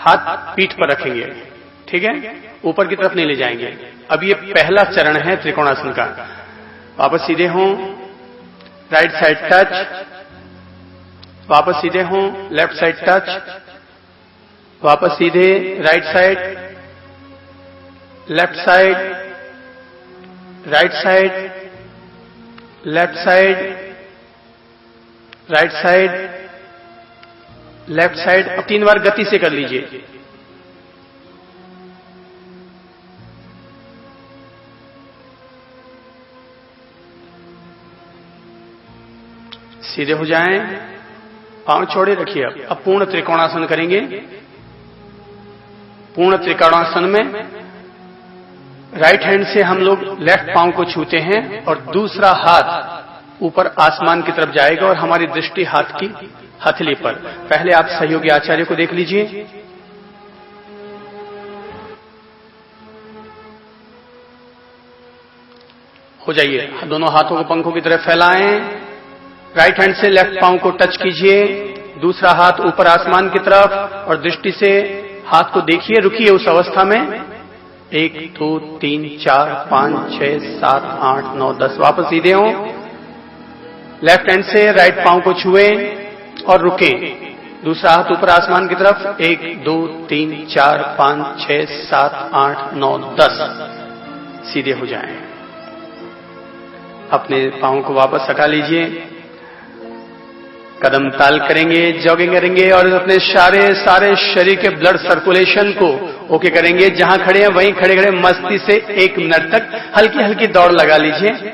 हाथ पीठ पर रखेंगे, ठीक है, ऊपर की तरफ नहीं ले जाएंगे। अब ये पहला चरण है त्रिकोणासन का। वापस सीधे हों, राइट साइड टच, वापस सीधे हों, लेफ्ट साइड टच, वापस सीधे, right side, left side, right side, left side, right side, left side. अब 3 बार गति से कर लीजिए। सीधे हो जाएं, पांव छोड़े रखिए। अब पूर्ण त्रिकोणासन करेंगे। पूर्ण त्रिकोणासन में राइट हैंड से हम लोग लेफ्ट पांव को छूते हैं और दूसरा हाथ ऊपर आसमान की तरफ जाएगा और हमारी दृष्टि हाथ की हथेली पर। पहले आप सहयोगी आचार्य को देख लीजिए। हो जाइए, दोनों हाथों को पंखों की तरफ फैलाएं। राइट हैंड से लेफ्ट पांव को टच कीजिए, दूसरा हाथ ऊपर आसमान की तरफ और दृष्टि से हाथ को देखिए। रुकिए उस अवस्था में। 1 2 3 4 5 6 7 8 9 10। वापस सीधे हों, लेफ्ट हैंड से राइट पांव को छुएं और रुकें। दूसरा हाथ ऊपर आसमान की तरफ। 1 2 3 4 5 6 7 8 9 10। सीधे हो जाएं। अपने पांव को वापस हटा लीजिए। कदम ताल करेंगे, जॉगिंग करेंगे और अपने सारे शरीर के ब्लड सर्कुलेशन को ओके करेंगे। जहां खड़े हैं वहीं खड़े खड़े मस्ती से 1 मिनट तक हल्की हल्की दौड़ लगा लीजिए।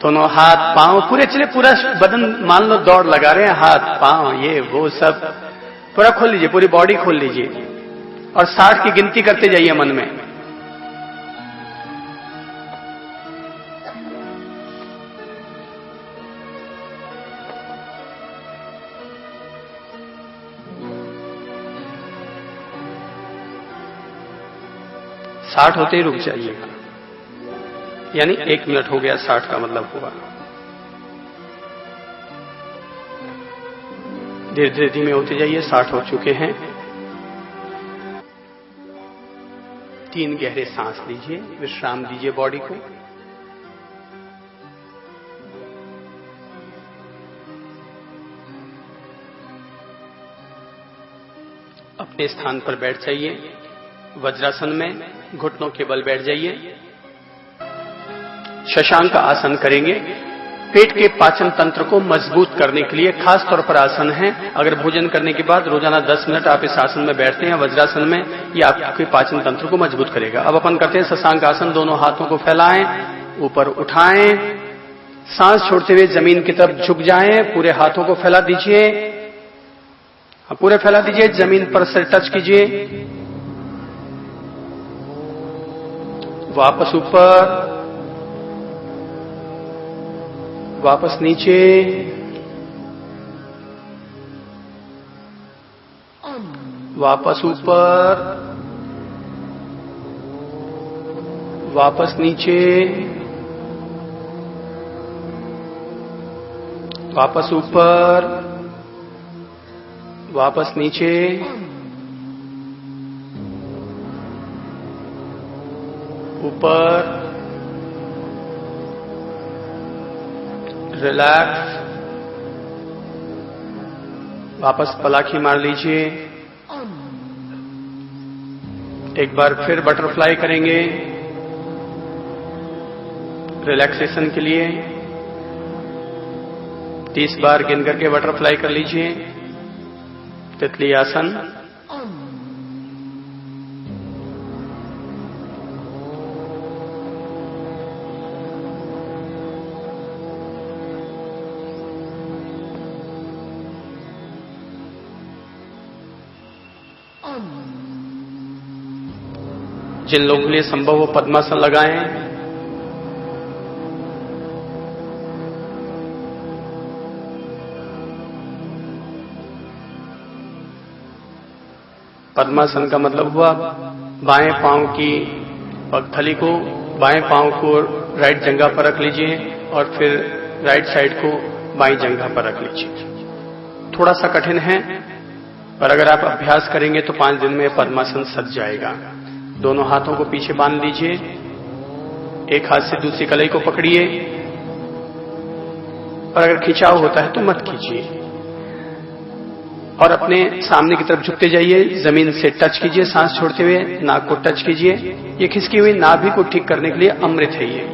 दोनों हाथ पांव पूरे चले, पूरा बदन मान लो दौड़ लगा रहे हैं। हाथ पांव ये वो सब पूरा खोल लीजिए, पूरी बॉडी खोल लीजिए और 60 की गिनती करते जाइए मन में। साठ होते ही रुक जाइएगा, यानी 1 मिनट हो गया। 60 का मतलब हुआ। धीरे धीरे धीमे होते जाइए। 60 हो चुके हैं। 3 गहरे सांस लीजिए, विश्राम दीजिए बॉडी को। अपने स्थान पर बैठ जाइए। वज्रासन में घुटनों के बल बैठ जाइए। शशांक आसन करेंगे। पेट के पाचन तंत्र को मजबूत करने के लिए खास तौर पर आसन है। अगर भोजन करने के बाद रोजाना 10 मिनट आप इस आसन में बैठते हैं वज्रासन में, ये आपके पाचन तंत्र को मजबूत करेगा। अब अपन करते हैं शशांक आसन। दोनों हाथों को फैलाएं, ऊपर उठाएं, सांस छोड़ते हुए जमीन की तरफ झुक जाएं। पूरे हाथों को फैला दीजिए, पूरे फैला दीजिए। जमीन पर से टच कीजिए। वापस ऊपर, वापस नीचे, वापस ऊपर, वापस नीचे, वापस ऊपर, वापस नीचे, ऊपर, रिलैक्स। वापस पलाखी मार लीजिए। एक बार फिर बटरफ्लाई करेंगे रिलैक्सेशन के लिए। 30 बार गिन करके बटरफ्लाई कर लीजिए। तितली आसन। जिन लोगों के लिए संभव हो पद्मासन लगाएं। पद्मासन का मतलब हुआ बाएं पांव की पगथली को, बाएं पांव को राइट जंघा पर रख लीजिए और फिर राइट साइड को बाएं जंघा पर रख लीजिए। थोड़ा सा कठिन है, पर अगर आप अभ्यास करेंगे तो 5 दिन में पद्मासन सज जाएगा। दोनों हाथों को पीछे बांध लीजिए, एक हाथ से दूसरी कलाई को पकड़िए, और अगर खिंचाव होता है तो मत कीजिए, और अपने सामने की तरफ झुकते जाइए, जमीन से टच कीजिए, सांस छोड़ते हुए नाक को टच कीजिए। ये खिसकी हुई नाभि को ठीक करने के लिए अमृत है ये।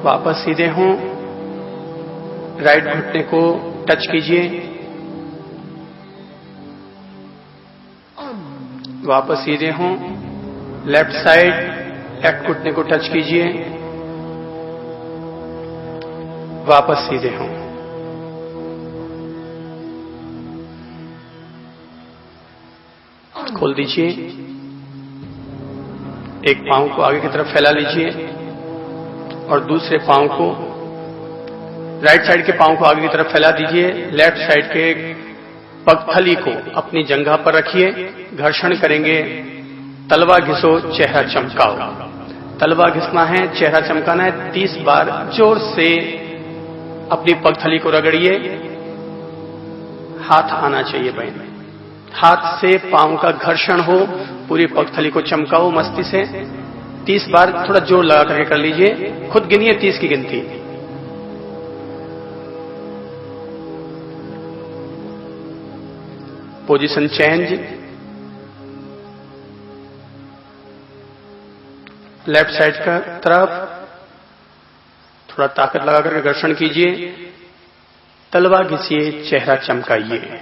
वापस सीधे हों, राइट घुटने को टच कीजिए, वापस सीधे हों, लेफ्ट साइड लेफ्ट घुटने को टच कीजिए, वापस सीधे हों। खोल दीजिए, एक पांव को आगे की तरफ फैला लीजिए और दूसरे पांव को, राइट साइड के पांव को आगे की तरफ फैला दीजिए। लेफ्ट साइड के पगथली को अपनी जंघा पर रखिए, घर्षण करेंगे, तलवा घिसो, चेहरा चमकाओ। तलवा घिसना है, चेहरा चमकाना है। 30 बार जोर से अपनी पगथली को रगड़िए, हाथ आना चाहिए बहन, हाथ से पांव का घर्षण हो, पूरी पगथली को चमकाओ मस्ती से। 30 बार थोड़ा जोर लगा करके कर लीजिए, खुद गिनिए 30 की गिनती। पोजीशन चेंज, लेफ्ट साइड का तरफ थोड़ा ताकत लगा करके घर्षण कीजिए, तलवा घिसिए, चेहरा चमकाइए।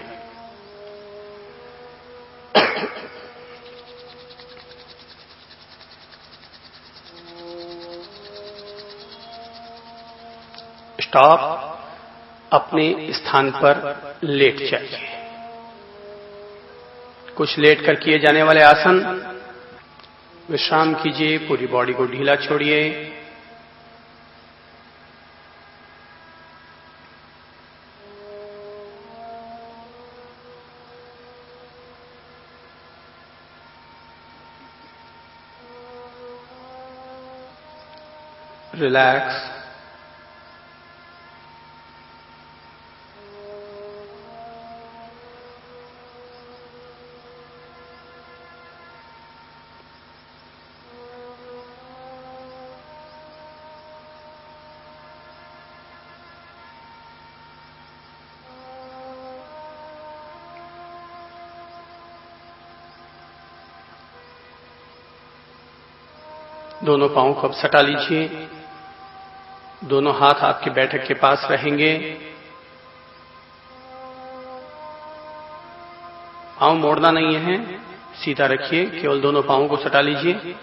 स्टॉप, अपने स्थान पर लेट जाइए। कुछ लेट कर किए जाने वाले आसन, विश्राम कीजिए, पूरी बॉडी को ढीला छोड़िए। रिलैक्स, दोनों पांव को अब सटा लीजिए, दोनों हाथ आपके बैठक के पास रहेंगे। पांव मोड़ना नहीं है, सीधा रखिए, केवल दोनों पांवों को सटा लीजिए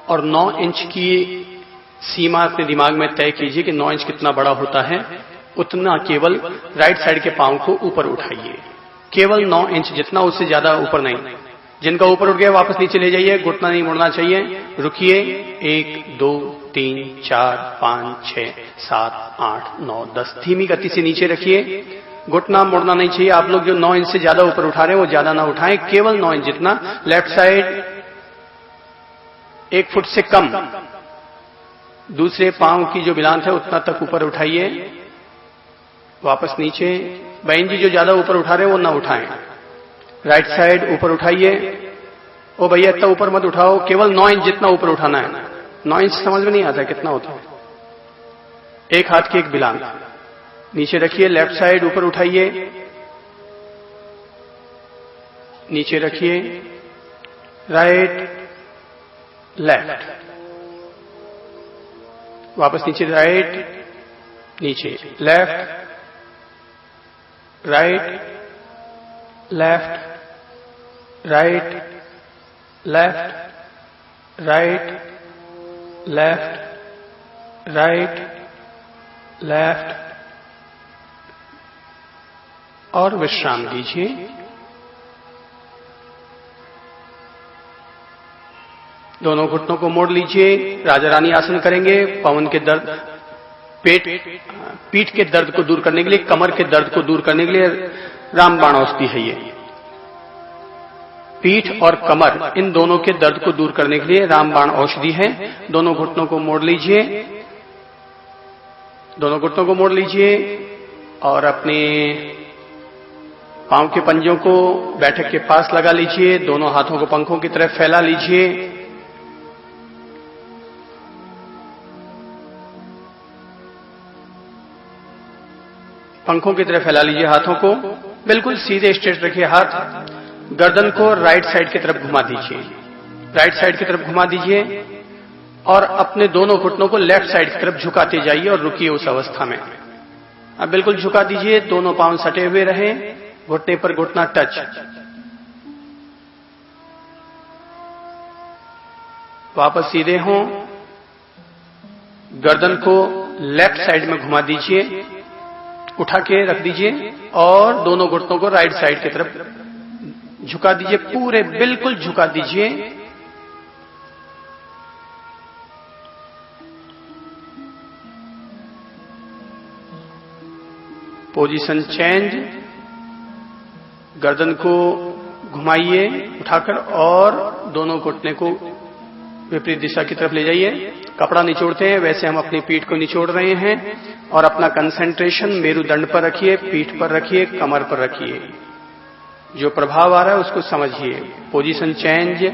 और 9 इंच की सीमा अपने दिमाग में तय कीजिए कि 9 इंच कितना बड़ा होता है, उतना केवल राइट साइड के पांव को ऊपर उठाइए, केवल 9 इंच जितना, उससे ज्यादा ऊपर नहीं। जिनका ऊपर उठ गया वापस नीचे ले जाइए, घुटना नहीं मुड़ना चाहिए। रुकिए, 1 2 3 4 5 6 7 8 9 10, धीमी गति से नीचे रखिए, घुटना मुड़ना नहीं चाहिए। आप लोग जो 9 इंच से ज्यादा ऊपर उठा रहे हैं वो ज्यादा ना उठाएं, केवल 9 इंच जितना। लेफ्ट साइड 1 फुट से कम, दूसरे पांव की जो बिलांत है उतना तक ऊपर उठाइए, वापस नीचे। बहन जी जो ज्यादा ऊपर उठा रहे हैं वो ना उठाएं। राइट साइड ऊपर उठाइए। ओ भैया इतना ऊपर मत उठाओ, केवल 9 इंच जितना ऊपर उठाना है। 9 इंच समझ में नहीं आता कितना होता है। एक हाथ की एक बिलान नीचे रखिए, लेफ्ट साइड ऊपर उठाइए, नीचे रखिए, राइट लेफ्ट, वापस नीचे, राइट नीचे, left right left right left right left right left, और विश्राम लीजिए। दोनों घुटनों को मोड़ लीजिए, राजा रानी आसन करेंगे। पवन के दर्द, पीठ के दर्द को दूर करने के लिए, कमर के दर्द को दूर करने के लिए रामबाण औषधि है ये। पीठ और कमर इन दोनों के दर्द को दूर करने के लिए रामबाण औषधि है। दोनों घुटनों को मोड़ लीजिए, दोनों घुटनों को मोड़ लीजिए और अपने पांव के पंजों को बैठक के पास लगा लीजिए, दोनों हाथों को पंखों की तरफ फैला लीजिए। पंखों की तरफ फैला लीजिए हाथों को, बिल्कुल सीधे स्ट्रेट रखिए हाथ। गर्दन को राइट साइड की तरफ घुमा दीजिए, राइट साइड की तरफ घुमा दीजिए और अपने दोनों घुटनों को लेफ्ट साइड की तरफ झुकाते जाइए और रुकिए उस अवस्था में। अब बिल्कुल झुका दीजिए, दोनों पांव सटे हुए रहें, घुटने पर घुटना टच। वापस सीधे हों, गर्दन को लेफ्ट साइड में घुमा दीजिए, उठा के रख दीजिए और दोनों घुटनों को राइट साइड की तरफ झुका दीजिए, पूरे बिल्कुल झुका दीजिए। पोजीशन चेंज, गर्दन को घुमाइए उठाकर और दोनों घुटने को विपरीत दिशा की तरफ ले जाइए। कपड़ा निचोड़ते हैं वैसे हम अपनी पीठ को निचोड़ रहे हैं और अपना कंसंट्रेशन मेरुदंड पर रखिए, पीठ पर रखिए, कमर पर रखिए। जो प्रभाव आ रहा है उसको समझिए। Position change,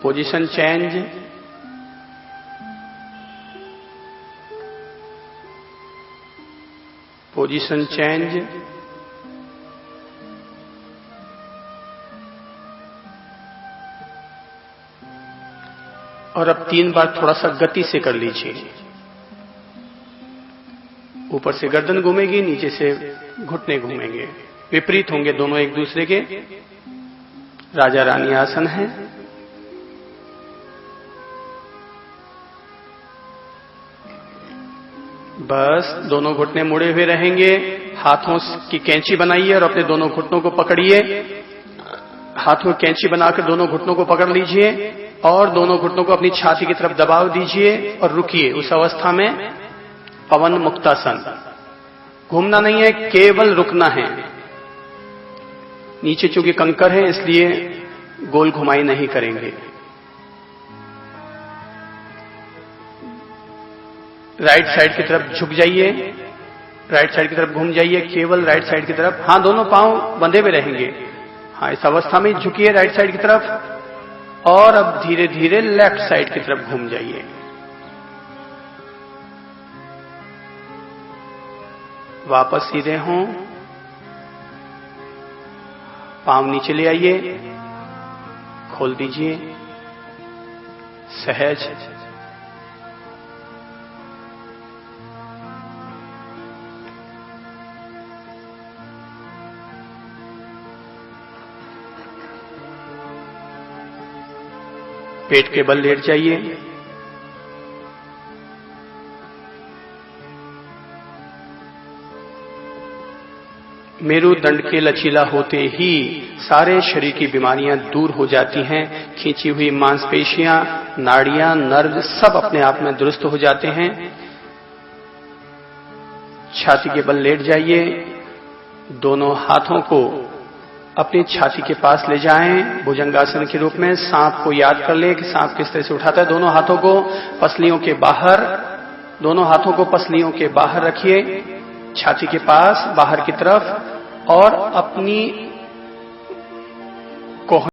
position change, position change, और अब 3 बार थोड़ा सा गति से कर लीजिए। ऊपर से गर्दन घूमेगी, नीचे से घुटने घूमेंगे, विपरीत होंगे दोनों एक दूसरे के। राजा रानी आसन है। बस दोनों घुटने मुड़े हुए रहेंगे। हाथों की कैंची बनाइए और अपने दोनों घुटनों को पकड़िए। हाथों की कैंची बनाकर दोनों घुटनों को पकड़ लीजिए और दोनों घुटनों को अपनी छाती की तरफ दबाव दीजिए और रुकिए। उस अवस्था में पवन मुक्तासन। घूमना नहीं है, केवल रुकना है। नीचे चूंकि कंकर है इसलिए गोल घुमाई नहीं करेंगे। राइट साइड की तरफ झुक जाइए, राइट साइड की तरफ घूम जाइए, केवल राइट साइड की तरफ। हाँ, दोनों पांव बंधे हुए रहेंगे। हाँ, इस अवस्था में झुकिए राइट साइड की तरफ और अब धीरे धीरे लेफ्ट साइड की तरफ घूम जाइए। वापस सीधे हों, पांव नीचे ले आइए, खोल दीजिए सहज। पेट के बल लेट जाइए। मेरुदंड के लचीला होते ही सारे शरीर की बीमारियां दूर हो जाती हैं। खींची हुई मांसपेशियां, नाड़ियां, नर्व सब अपने आप में दुरुस्त हो जाते हैं। छाती के बल लेट जाइए। दोनों हाथों को अपनी छाती के पास ले जाएं भुजंगासन के रूप में। सांप को याद कर लें कि सांप किस तरह से उठाता है। दोनों हाथों को पसलियों के बाहर, दोनों हाथों को पसलियों के बाहर रखिए, छाती के पास बाहर की तरफ, और अपनी